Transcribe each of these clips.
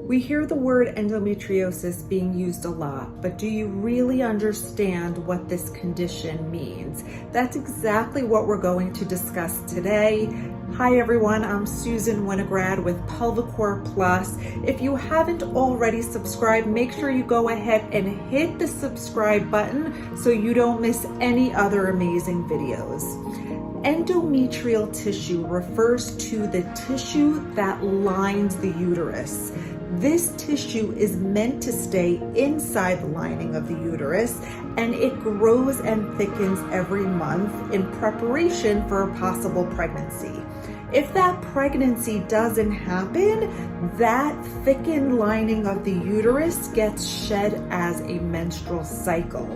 We hear the word endometriosis being used a lot, but do you really understand what this condition means? That's exactly what we're going to discuss today. Hi everyone, I'm Susan Winograd with Pelvicore Plus. If you haven't already subscribed, make sure you go ahead and hit the subscribe button so you don't miss any other amazing videos. Endometrial tissue refers to the tissue that lines the uterus. This tissue is meant to stay inside the lining of the uterus, and it grows and thickens every month in preparation for a possible pregnancy. If that pregnancy doesn't happen, that thickened lining of the uterus gets shed as a menstrual cycle.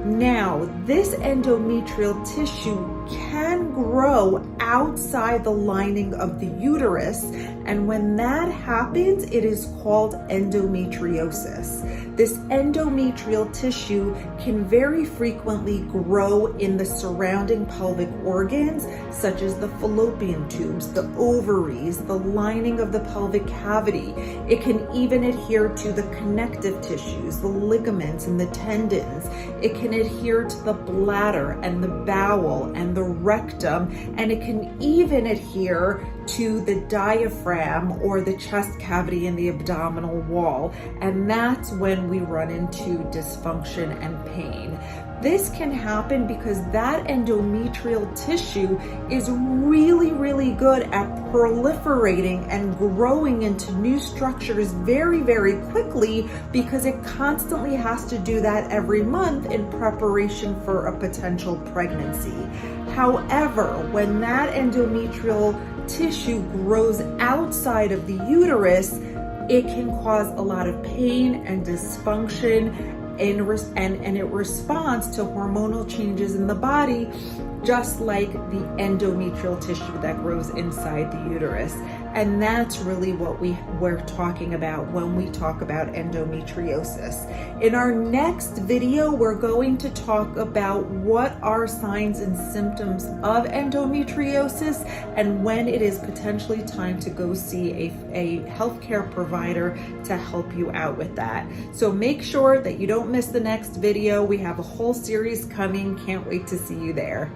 Now, this endometrial tissue can grow outside the lining of the uterus, and when that happens, it is called endometriosis. This endometrial tissue can very frequently grow in the surrounding pelvic organs, such as the fallopian tubes, the ovaries, the lining of the pelvic cavity. It can even adhere to the connective tissues, the ligaments and the tendons. It can adhere to the bladder and the bowel and the rectum, and it can even adhere to the diaphragm or the chest cavity and the abdominal wall. And that's when we run into dysfunction and pain. This can happen because that endometrial tissue is really good at proliferating and growing into new structures very quickly, because it constantly has to do that every month in preparation for a potential pregnancy. However, when that endometrial tissue grows outside of the uterus, it can cause a lot of pain and dysfunction, and it responds to hormonal changes in the body, just like the endometrial tissue that grows inside the uterus. And that's really what we're talking about when we talk about endometriosis. In our next video, we're going to talk about what are signs and symptoms of endometriosis and when it is potentially time to go see a healthcare provider to help you out with that. So make sure that you don't miss the next video. We have a whole series coming. Can't wait to see you there.